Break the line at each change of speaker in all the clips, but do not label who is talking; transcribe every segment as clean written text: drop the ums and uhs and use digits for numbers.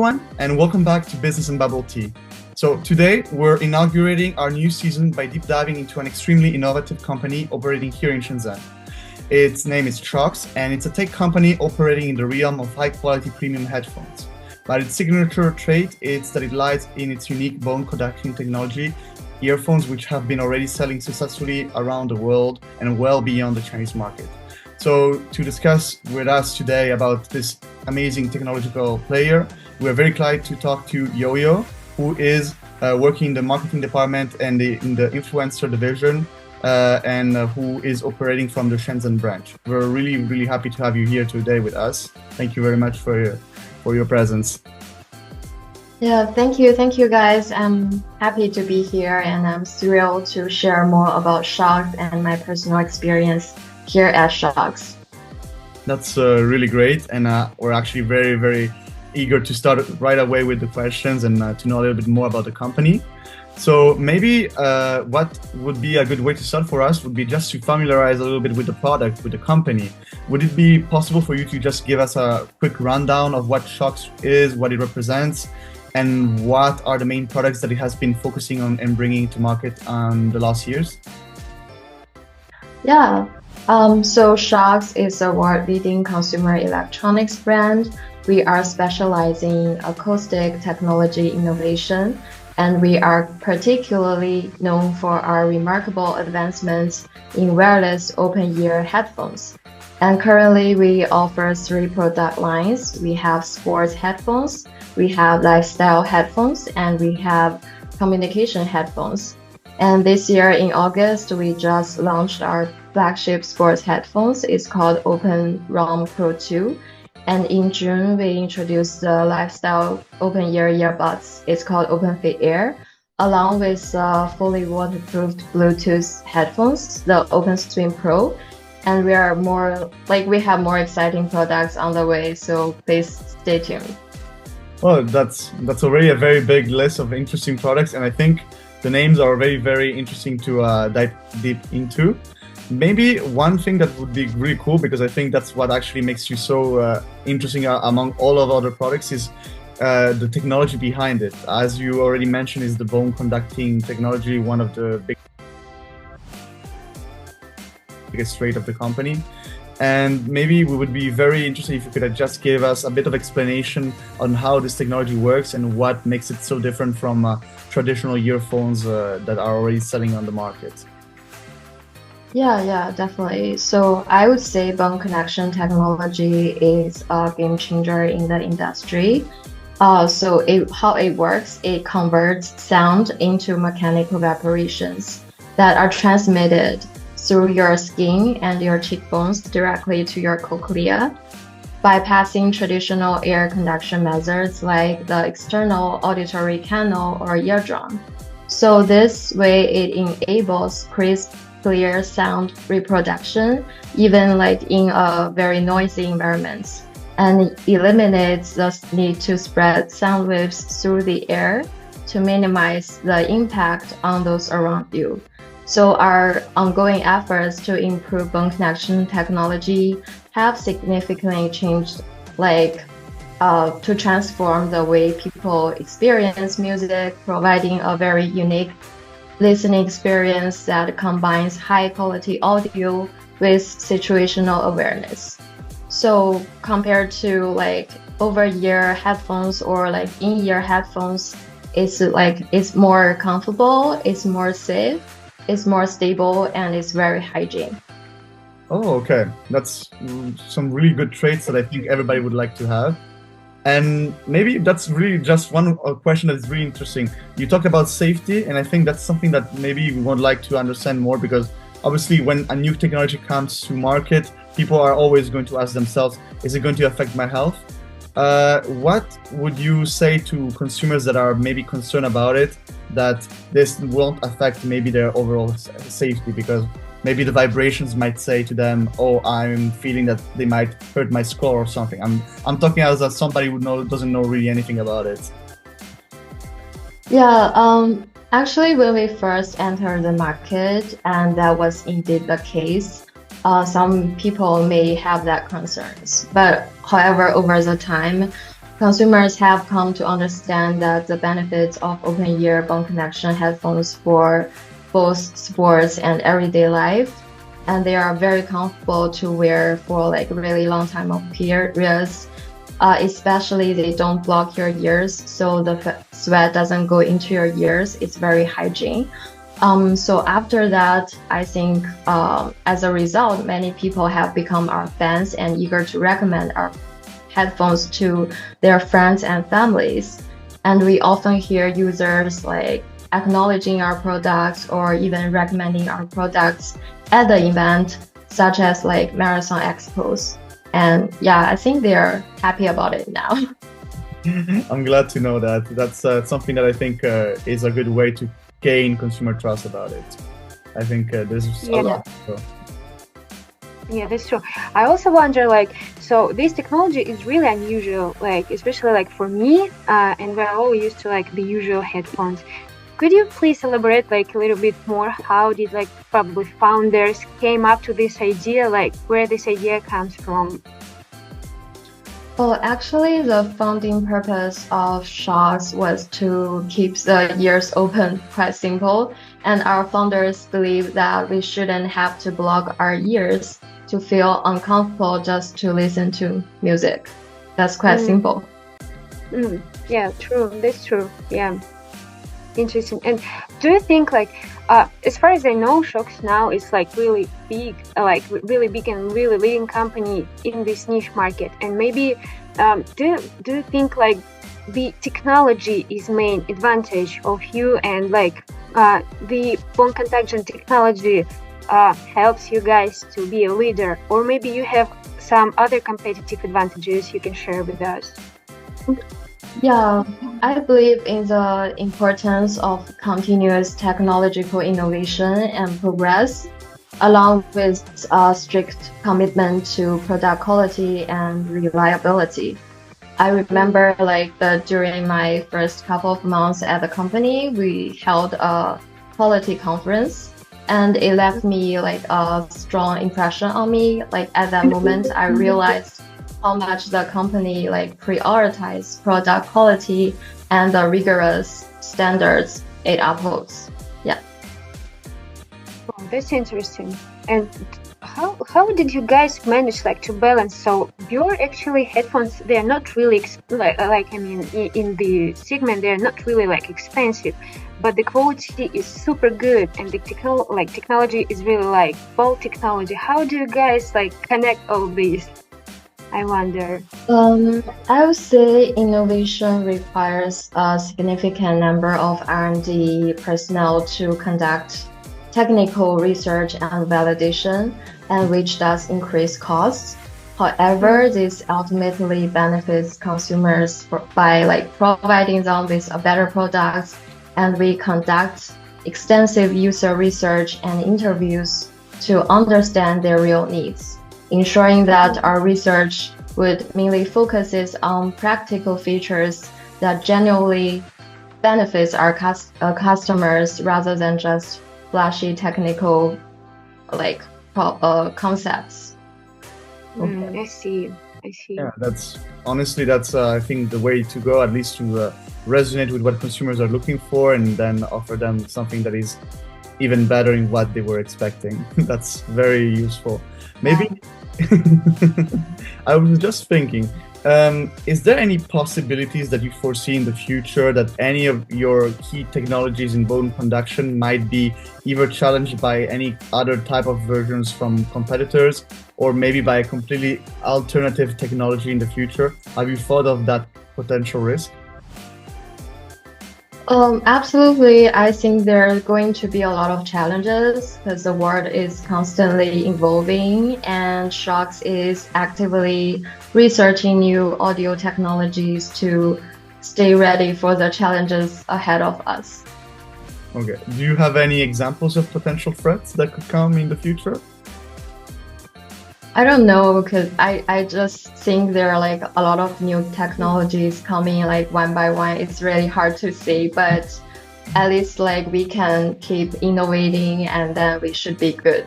everyone, and welcome back to Business and Bubble Tea. So today we're inaugurating our new season by deep diving into an extremely innovative company operating here in Shenzhen. Its name is Shokz, and it's a tech company operating in the realm of high-quality premium headphones. But its signature trait is that it lies in its unique bone conduction technology, earphones which have been already selling successfully around the world and well beyond the Chinese market. So to discuss with us today about this amazing technological player, we're very glad to talk to Yoyo, who is working in the marketing department and in the influencer division, and who is operating from the Shenzhen branch. We're really happy to have you here today with us. Thank you very much for your presence.
Yeah, thank you guys. I'm happy to be here, and I'm thrilled to share more about Shokz and my personal experience here at Shokz.
That's really great, and we're actually very eager to start right away with the questions and to know a little bit more about the company. So maybe what would be a good way to start for us would be just to familiarize a little bit with the product, with the company. Would it be possible for you to just give us a quick rundown of what Shokz is, what it represents, and what are the main products that it has been focusing on and bringing to market in the last years?
Yeah. So Shokz is a world-leading consumer electronics brand. We are specializing in acoustic technology innovation, and we are particularly known for our remarkable advancements in wireless open-ear headphones. And currently, we offer 3 product lines. We have sports headphones, we have lifestyle headphones, and we have communication headphones. And this year in August, we just launched our flagship sports headphones. It's called Open ROM Pro 2. And in June, we introduced the lifestyle open-ear earbuds. It's called Open Fit Air, along with fully waterproof Bluetooth headphones, the Open Stream Pro. And we have more exciting products on the way, so please stay tuned.
Well, that's already a very big list of interesting products, and I think the names are very interesting to dive deep into. Maybe one thing that would be really cool, because I think that's what actually makes you so interesting among all of other products, is the technology behind it. As you already mentioned, is the bone conducting technology, one of the biggest trait of the company. And maybe we would be very interested if you could just give us a bit of explanation on how this technology works and what makes it so different from traditional earphones that are already selling on the market.
Yeah, definitely. So I would say bone conduction technology is a game changer in the industry. How it works, it converts sound into mechanical vibrations that are transmitted through your skin and your cheekbones directly to your cochlea, bypassing traditional air conduction methods like the external auditory canal or eardrum. So this way it enables crisp, clear sound reproduction, even in a very noisy environments, and eliminates the need to spread sound waves through the air to minimize the impact on those around you. So our ongoing efforts to improve bone conduction technology have significantly changed, to transform the way people experience music, providing a very unique listening experience that combines high-quality audio with situational awareness. So compared to over-ear headphones or in-ear headphones, it's more comfortable, it's more safe, it's more stable, and it's very hygiene.
Oh, okay. That's some really good traits that I think everybody would like to have. And maybe that's really just one question that is really interesting. You talked about safety, and I think that's something that maybe we would like to understand more, because obviously when a new technology comes to market, people are always going to ask themselves, is it going to affect my health? What would you say to consumers that are maybe concerned about it, that this won't affect maybe their overall safety, because maybe the vibrations might say to them, oh, I'm feeling that they might hurt my skull or something. I'm talking as somebody who doesn't know really anything about it.
Yeah, actually when we first entered the market, and that was indeed the case, some people may have that concerns. But however, over the time, consumers have come to understand that the benefits of open-ear bone connection headphones for both sports and everyday life, and they are very comfortable to wear for like a really long time of periods. Especially they don't block your ears, so the sweat doesn't go into your ears. It's very hygiene. So after that, I think as a result, many people have become our fans and eager to recommend our headphones to their friends and families. And we often hear users like acknowledging our products or even recommending our products at the event, such as like marathon expos. And yeah, I think they're happy about it now.
I'm glad to know that. That's something that I think is a good way to gain consumer trust about it. I think there's a lot to go.
Yeah, that's true. I also wonder, like, so this technology is really unusual, like, especially like for me, and we're all used to like the usual headphones. Could you please elaborate like a little bit more? How did like probably founders came up to this idea, like where this idea comes from?
Well, actually, the founding purpose of Shokz was to keep the ears open, quite simple. And our founders believe that we shouldn't have to block our ears to feel uncomfortable just to listen to music. That's quite simple.
Yeah, true. That's true. Yeah. Interesting. And do you think like as far as I know, Shokz now is like really big and really leading company in this niche market. And maybe do you think like the technology is main advantage of you, and like the bone conduction technology helps you guys to be a leader, or maybe you have some other competitive advantages you can share with us?
Yeah, I believe in the importance of continuous technological innovation and progress, along with a strict commitment to product quality and reliability. I remember during my first couple of months at the company, we held a quality conference, and it left me like a strong impression on me. Like at that moment, I realized how much the company like prioritize product quality and the rigorous standards it upholds. Yeah.
Oh, that's interesting. And how did you guys manage like to balance? So your actually headphones, they are not really in the segment, they are not really like expensive, but the quality is super good, and the technology is really like bold technology. How do you guys like connect all these? I wonder.
I would say innovation requires a significant number of R&D personnel to conduct technical research and validation, and which does increase costs. However, this ultimately benefits consumers by like providing them with a better product, and we conduct extensive user research and interviews to understand their real needs, ensuring that our research would mainly focuses on practical features that genuinely benefits our customers rather than just flashy technical concepts.
I see.
Yeah, that's I think the way to go, at least to resonate with what consumers are looking for, and then offer them something that is even better in what they were expecting. That's very useful. Maybe I was just thinking, is there any possibilities that you foresee in the future that any of your key technologies in bone conduction might be either challenged by any other type of versions from competitors, or maybe by a completely alternative technology in the future? Have you thought of that potential risk?
Absolutely. I think there are going to be a lot of challenges because the world is constantly evolving, and Shokz is actively researching new audio technologies to stay ready for the challenges ahead of us.
Okay. Do you have any examples of potential threats that could come in the future?
I don't know, because I just think there are like a lot of new technologies coming like one by one. It's really hard to say, but at least like we can keep innovating, and then we should be good.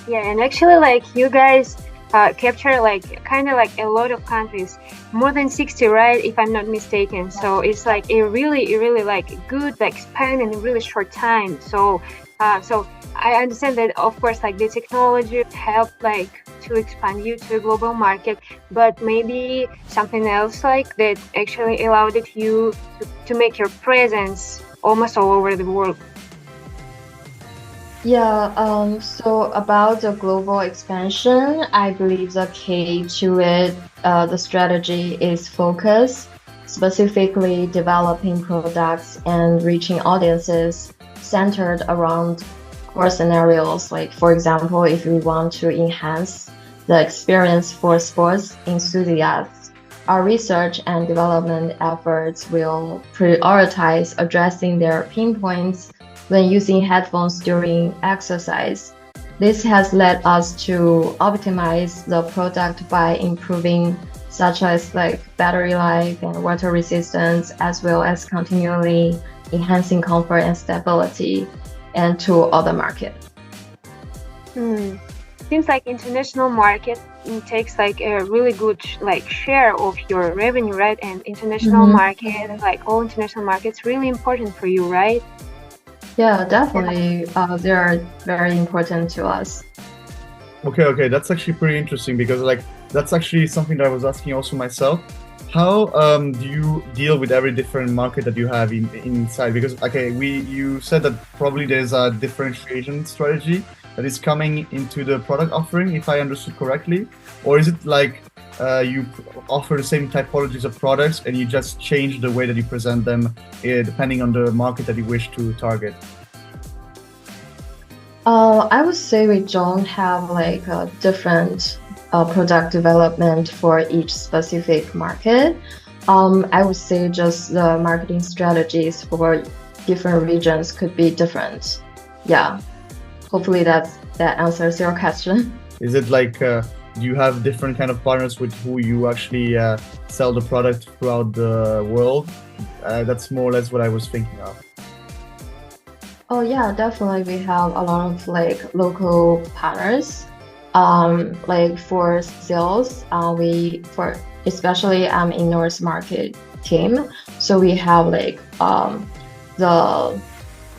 Yeah, and actually like you guys capture like kind of like a lot of countries, more than 60, right? If I'm not mistaken. So it's like a really like good like span in a really short time. So I understand that of course like the technology helped like to expand you to a global market, but maybe something else like that actually allowed it you to make your presence almost all over the world.
Yeah, so about the global expansion, I believe the key to it, the strategy is focus, specifically developing products and reaching audiences centered around core scenarios. Like, for example, if we want to enhance the experience for sports enthusiasts, our research and development efforts will prioritize addressing their pinpoints when using headphones during exercise. This has led us to optimize the product by improving such as like battery life and water resistance, as well as continually enhancing comfort and stability and to other market.
Seems like international market takes like a really good like share of your revenue, right? And international market, like all international markets, really important for you, right?
Yeah, definitely. They are very important to us.
Okay, that's actually pretty interesting because like that's actually something that I was asking also myself. How do you deal with every different market that you have inside? Because okay, you said that probably there's a differentiation strategy that is coming into the product offering, if I understood correctly, or is it like you offer the same typologies of products and you just change the way that you present them depending on the market that you wish to target?
I would say we don't have like a different product development for each specific market. I would say just the marketing strategies for different regions could be different. Yeah, hopefully that answers your question.
Is it like do you have different kind of partners with who you actually sell the product throughout the world? That's more or less what I was thinking of.
Oh yeah, definitely. We have a lot of like local partners. Like for sales, especially in North Market team, so we have like the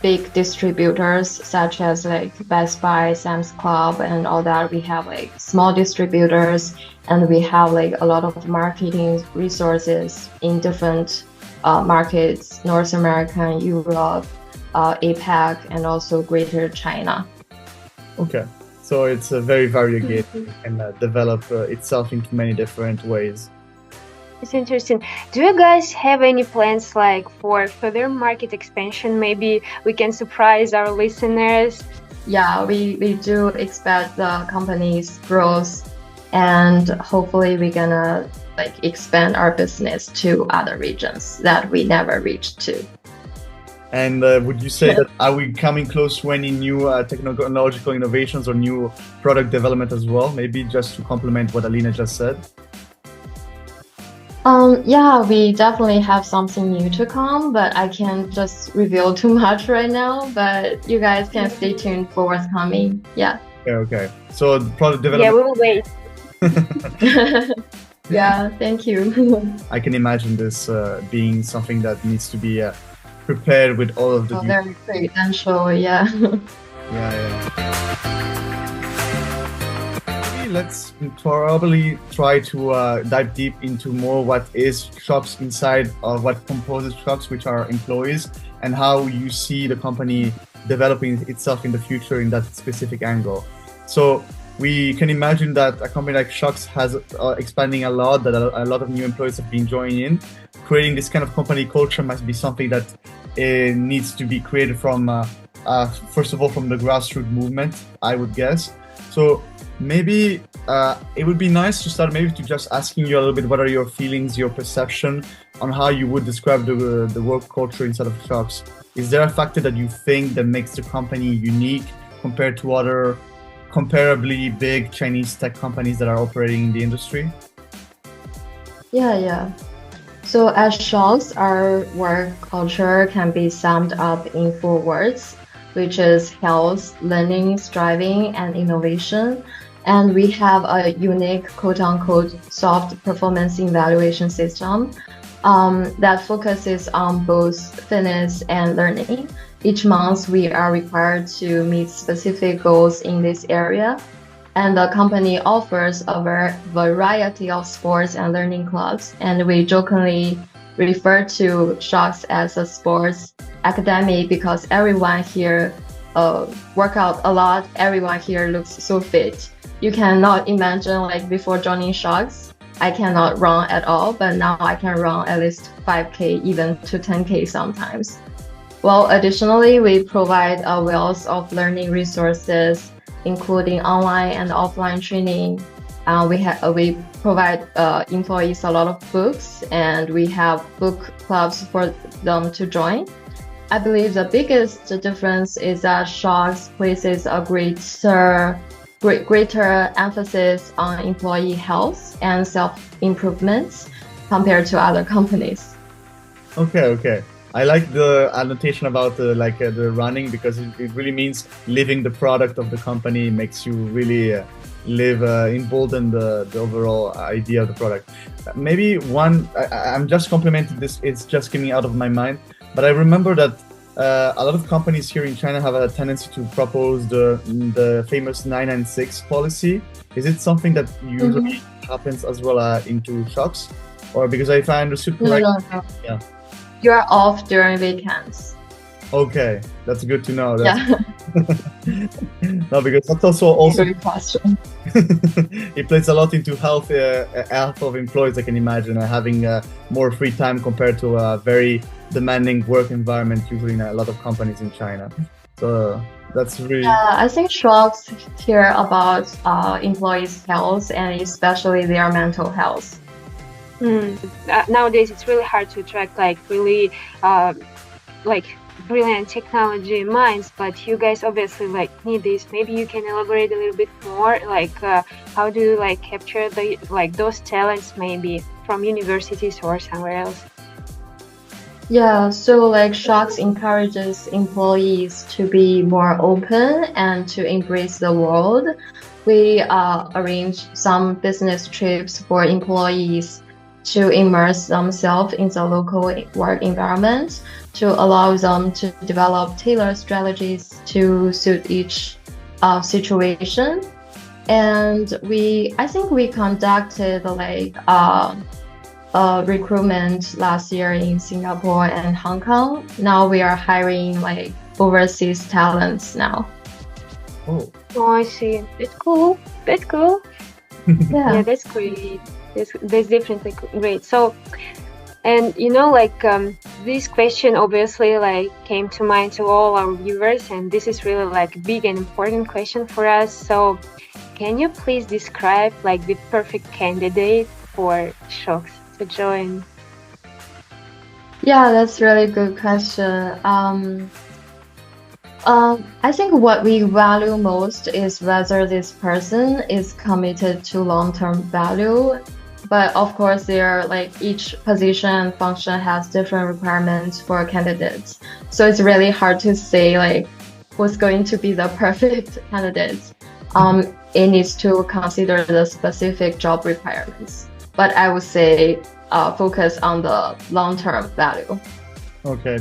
big distributors such as like Best Buy, Sam's Club, and all that. We have like small distributors, and we have like a lot of marketing resources in different markets: North America, Europe, APAC, and also Greater China.
Okay, so it's very variegated and develop itself into many different ways.
It's interesting. Do you guys have any plans like for further market expansion? Maybe we can surprise our listeners.
Yeah, we do expect the company's growth, and hopefully we're gonna like expand our business to other regions that we never reached to.
And would you say that are we coming close to any new technological innovations or new product development as well? Maybe just to complement what Alina just said.
Yeah, we definitely have something new to come, but I can't just reveal too much right now. But you guys can stay tuned for what's coming. Yeah.
Okay. So the product development.
Yeah, we will wait.
Yeah, thank you.
I can imagine this being something that needs to be prepared with all of the
very credential, yeah.
Let's probably try to dive deep into more what is Shokz inside of what composes Shokz, which are employees, and how you see the company developing itself in the future in that specific angle. So we can imagine that a company like Shokz has expanding a lot, that a lot of new employees have been joining in. Creating this kind of company culture must be something that needs to be created from, first of all, from the grassroots movement, I would guess. So maybe it would be nice to start maybe to just asking you a little bit what are your feelings, your perception on how you would describe the work culture inside of Shokz. Is there a factor that you think that makes the company unique compared to other comparably big Chinese tech companies that are operating in the industry?
Yeah. So at Shokz, our work culture can be summed up in 4 words, which is health, learning, striving, and innovation. And we have a unique quote-unquote soft performance evaluation system that focuses on both fitness and learning. Each month, we are required to meet specific goals in this area. And the company offers a variety of sports and learning clubs. And we jokingly refer to Shokz as a sports academy because everyone here work out a lot. Everyone here looks so fit. You cannot imagine, like, before joining Shokz, I cannot run at all, but now I can run at least 5K, even to 10K sometimes. Well, additionally, we provide a wealth of learning resources, including online and offline training. We provide employees a lot of books, and we have book clubs for them to join. I believe the biggest difference is that Shokz places a greater emphasis on employee health and self-improvements compared to other companies.
Okay. I like the annotation about the running, because it really means living the product of the company, makes you really embolden the overall idea of the product. Maybe I'm just complimenting this, it's just coming out of my mind, but I remember that a lot of companies here in China have a tendency to propose the famous 996 policy. Is it something that usually happens as well into Shokz? Or, because if I understood correctly,
No.
yeah.
You are off during weekends.
Okay, that's good to know.
Yeah.
No, because that's also
Good question.
it plays a lot into health of employees. I can imagine having more free time compared to a very demanding work environment usually in a lot of companies in China. So that's really
I think Shokz care about employees' health and especially their mental health.
Nowadays, it's really hard to attract really brilliant technology minds, but you guys obviously need this. Maybe you can elaborate a little bit more, how do you capture those talents, maybe from universities or somewhere else?
Yeah, so Shokz encourages employees to be more open and to embrace the world. We arrange some business trips for employees to immerse themselves in the local work environment, to allow them to develop tailored strategies to suit each situation. And I think we conducted recruitment last year in Singapore and Hong Kong. Now we are hiring overseas talents now.
Oh,
I see. That's cool. Yeah, that's great. That's definitely great. So, and this question obviously came to mind to all our viewers, and this is really a big and important question for us. So, can you please describe the perfect candidate for Shokz to join?
Yeah, that's really good question. I think what we value most is whether this person is committed to long-term value. But of course, each position and function has different requirements for candidates. So it's really hard to say who's going to be the perfect candidate. It needs to consider the specific job requirements. But I would say focus on the long-term value.
Okay,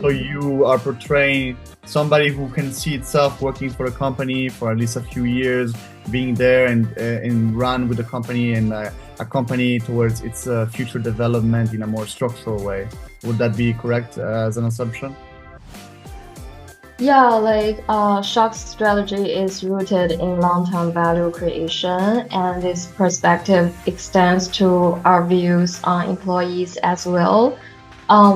so you are portraying somebody who can see itself working for a company for at least a few years, being there and run with the company and a company towards its future development in a more structural way. Would that be correct as an assumption?
Yeah, Shokz strategy is rooted in long-term value creation, and this perspective extends to our views on employees as well.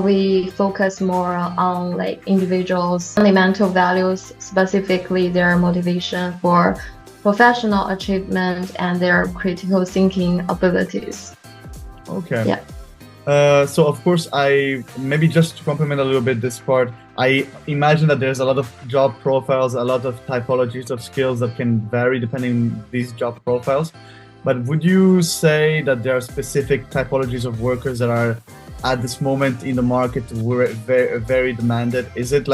We focus more on individuals' fundamental values, specifically their motivation for professional achievement and their critical thinking abilities.
Okay.
Yeah.
So of course, I maybe just to complement a little bit this part, I imagine that there's a lot of job profiles, a lot of typologies of skills that can vary depending on these job profiles. But would you say that there are specific typologies of workers that are at this moment in the market were very, very demanded? Is it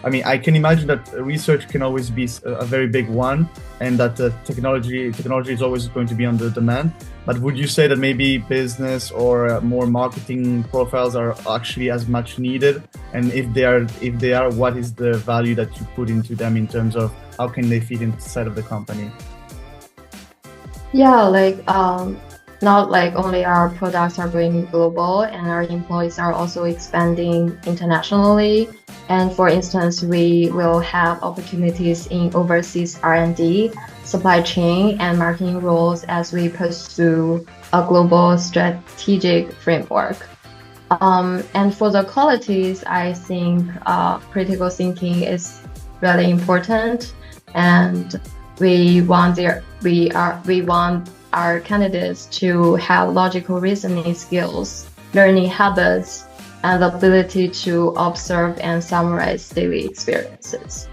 I mean, I can imagine that research can always be a very big one, and that technology is always going to be under demand. But would you say that maybe business or more marketing profiles are actually as much needed? And if they are, what is the value that you put into them in terms of how can they fit inside of the company?
Yeah, like not like only our products are going global and our employees are also expanding internationally. And for instance, we will have opportunities in overseas R&D, supply chain, and marketing roles as we pursue a global strategic framework. And for the qualities, I think critical thinking is really important, and we want our candidates to have logical reasoning skills, learning habits, and the ability to observe and summarize daily experiences.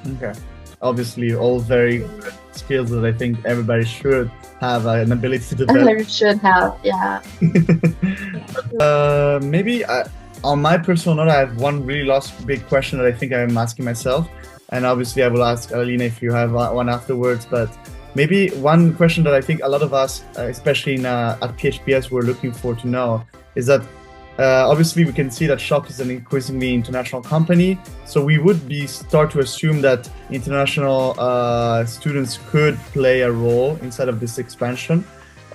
Okay. Obviously, all very good skills that I think everybody should have an ability to develop.
Should have, yeah.
Maybe on my personal note, I have one really last big question that I think I'm asking myself. And obviously, I will ask Alina if you have one afterwards. But maybe one question that I think a lot of us, especially at PHPS, we're looking for to know is that obviously we can see that Shokz is an increasingly international company. So we would start to assume that international students could play a role inside of this expansion.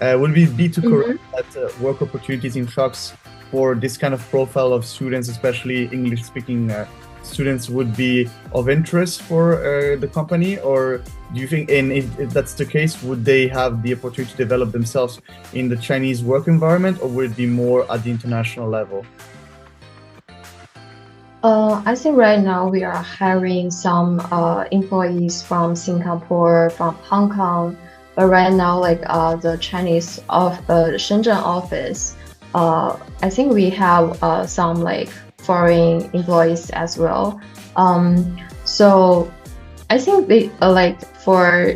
Would we be too correct that work opportunities in Shokz for this kind of profile of students, especially English-speaking students, would be of interest for the company? Or do you think, and if that's the case, would they have the opportunity to develop themselves in the Chinese work environment, or would it be more at the international level?
I think right now we are hiring some employees from Singapore, from Hong Kong, but right now, like the Chinese Shenzhen office, I think we have some like foreign employees as well. So I think they like for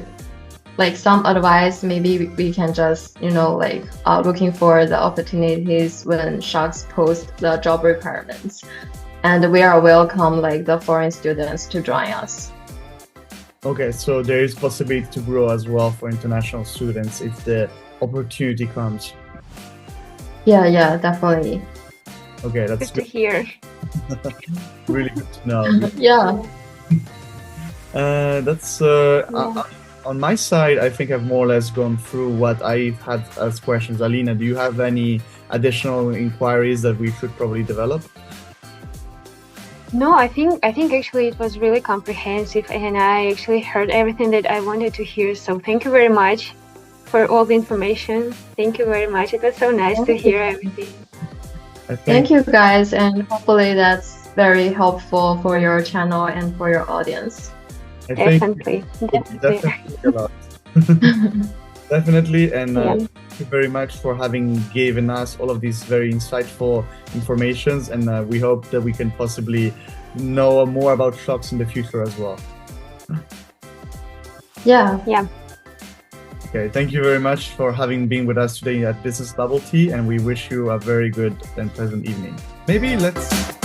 like some advice, maybe we can just like looking for the opportunities when Shokz post the job requirements, and we are welcome like the foreign students to join us.
Okay, so there is possibility to grow as well for international students if the opportunity comes.
Yeah, definitely.
Okay, that's
good to hear.
Really good to know.
Yeah.
That's on my side. I think I've more or less gone through what I've had as questions. Alina, do you have any additional inquiries that we should probably develop?
No, I think actually it was really comprehensive, and I actually heard everything that I wanted to hear. So thank you very much for all the information. Thank you very much. It was so nice to hear everything.
Thank you guys, and hopefully that's very helpful for your channel and for your audience.
Definitely.
Definitely, and thank you very much for having given us all of these very insightful informations, and we hope that we can possibly know more about Shokz in the future as well.
Yeah.
Okay, thank you very much for having been with us today at Business Bubble Tea, and we wish you a very good and pleasant evening. Maybe let's